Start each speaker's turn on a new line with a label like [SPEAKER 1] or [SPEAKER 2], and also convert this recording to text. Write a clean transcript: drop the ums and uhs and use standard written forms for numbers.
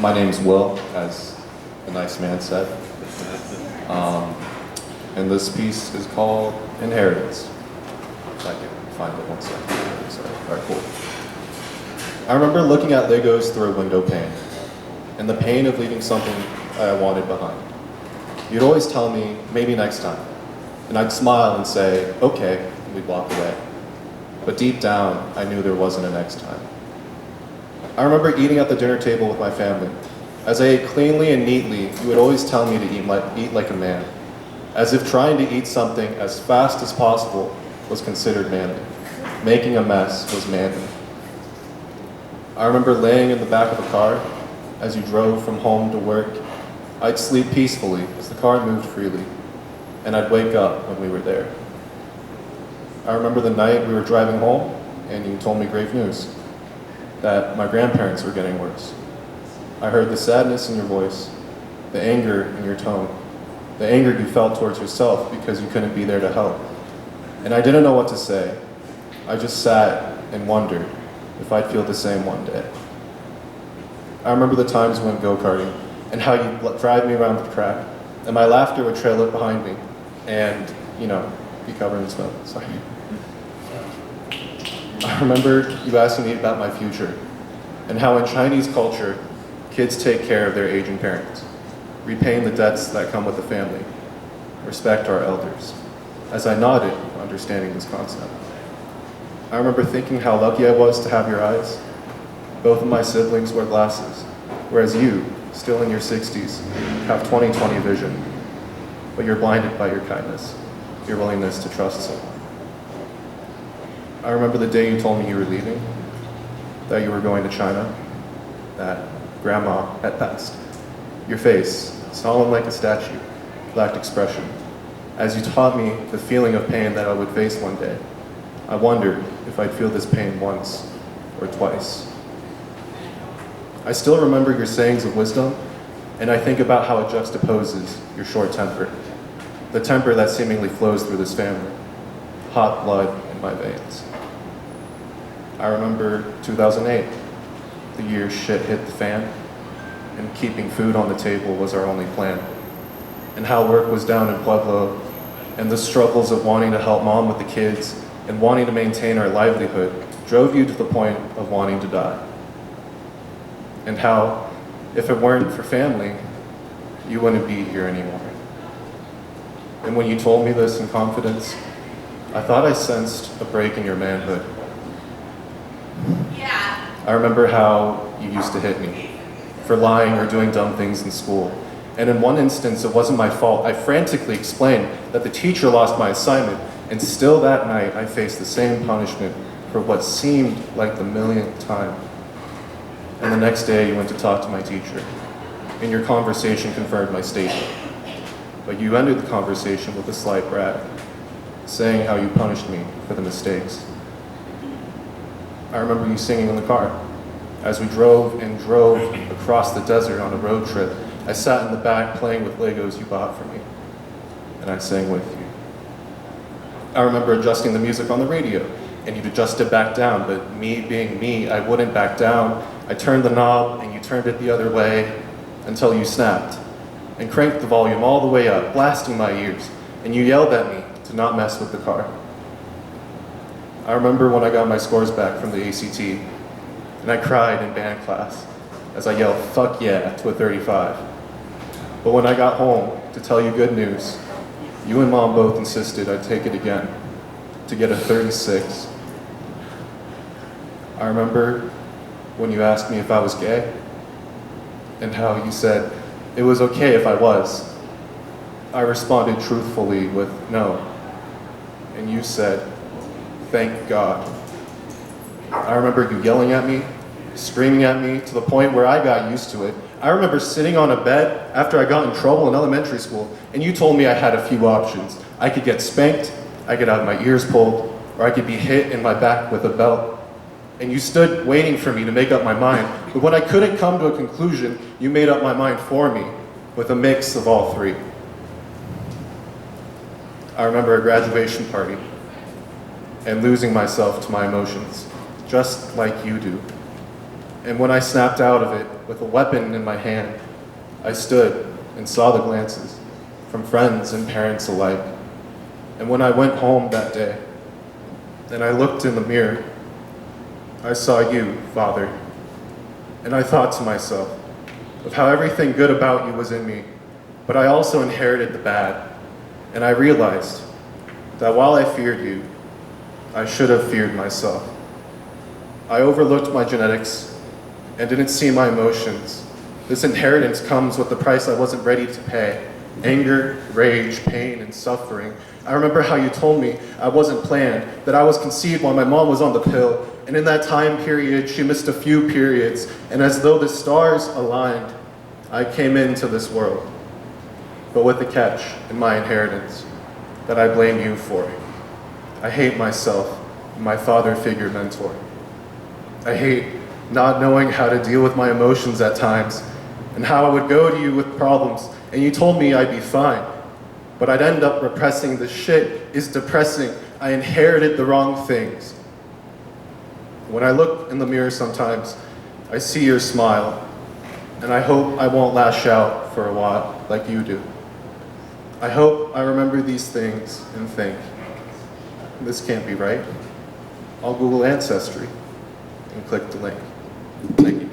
[SPEAKER 1] My name's Will, as the nice man said. And this piece is called Inheritance. If I can find it one second. Sorry. All right, cool. I remember looking at Legos through a window pane, and the pain of leaving something I wanted behind. You'd always tell me, maybe next time. And I'd smile and say, okay, and we'd walk away. But deep down, I knew there wasn't a next time. I remember eating at the dinner table with my family. As I ate cleanly and neatly, you would always tell me to eat like a man, as if trying to eat something as fast as possible was considered manly. Making a mess was manly. I remember laying in the back of a car as you drove from home to work. I'd sleep peacefully as the car moved freely, and I'd wake up when we were there. I remember the night we were driving home and you told me grave news, that my grandparents were getting worse. I heard the sadness in your voice, the anger in your tone, the anger you felt towards yourself because you couldn't be there to help. And I didn't know what to say. I just sat and wondered if I'd feel the same one day. I remember the times we went go-karting and how you'd drive me around the track, and my laughter would trail up behind me and, be covered in smoke. Sorry. I remember you asking me about my future and how in Chinese culture, kids take care of their aging parents, repaying the debts that come with the family, respect our elders. As I nodded, understanding this concept. I remember thinking how lucky I was to have your eyes. Both of my siblings wear glasses, whereas you, still in your 60s, have 20/20 vision, but you're blinded by your kindness, your willingness to trust someone. I remember the day you told me you were leaving, that you were going to China, that Grandma had passed. Your face, solemn like a statue, lacked expression. As you taught me the feeling of pain that I would face one day, I wondered if I'd feel this pain once or twice. I still remember your sayings of wisdom, and I think about how it juxtaposes your short temper, the temper that seemingly flows through this family, hot blood in my veins. I remember 2008, the year shit hit the fan, and keeping food on the table was our only plan, and how work was down in Pueblo, and the struggles of wanting to help mom with the kids and wanting to maintain our livelihood drove you to the point of wanting to die. And how, if it weren't for family, you wouldn't be here anymore. And when you told me this in confidence, I thought I sensed a break in your manhood.
[SPEAKER 2] Yeah.
[SPEAKER 1] I remember how you used to hit me for lying or doing dumb things in school. And in one instance, it wasn't my fault. I frantically explained that the teacher lost my assignment, and still that night, I faced the same punishment for what seemed like the millionth time. And the next day, you went to talk to my teacher, and your conversation confirmed my statement. But you ended the conversation with a slight brag, saying how you punished me for the mistakes. I remember you singing in the car. As we drove across the desert on a road trip, I sat in the back playing with Legos you bought for me, and I sang with you. I remember adjusting the music on the radio, and you'd adjust it back down, but me being me, I wouldn't back down. I turned the knob, and you turned it the other way until you snapped, and cranked the volume all the way up, blasting my ears, and you yelled at me to not mess with the car. I remember when I got my scores back from the ACT, and I cried in band class as I yelled, "Fuck yeah," to a 35. But when I got home to tell you good news, you and Mom both insisted I'd take it again to get a 36. I remember when you asked me if I was gay, and how you said it was okay if I was. I responded truthfully with no, and you said, "Thank God." I remember you yelling at me, screaming at me to the point where I got used to it. I remember sitting on a bed after I got in trouble in elementary school, and you told me I had a few options. I could get spanked, I could have my ears pulled, or I could be hit in my back with a belt. And you stood waiting for me to make up my mind, but when I couldn't come to a conclusion, you made up my mind for me with a mix of all three. I remember a graduation party and losing myself to my emotions, just like you do. And when I snapped out of it with a weapon in my hand, I stood and saw the glances from friends and parents alike. And when I went home that day and I looked in the mirror, I saw you, Father. And I thought to myself of how everything good about you was in me, but I also inherited the bad. And I realized that while I feared you, I should have feared myself. I overlooked my genetics and didn't see my emotions. This inheritance comes with the price I wasn't ready to pay. Anger, rage, pain, and suffering. I remember how you told me I wasn't planned, that I was conceived while my mom was on the pill, and in that time period, she missed a few periods, and as though the stars aligned, I came into this world. But with the catch in my inheritance that I blame you for. I hate myself and my father figure mentor. I hate not knowing how to deal with my emotions at times, and how I would go to you with problems, and you told me I'd be fine. But I'd end up repressing. The shit is depressing. I inherited the wrong things. When I look in the mirror sometimes, I see your smile, and I hope I won't lash out for a while like you do. I hope I remember these things and think, this can't be right. I'll Google Ancestry and click the link. Thank you.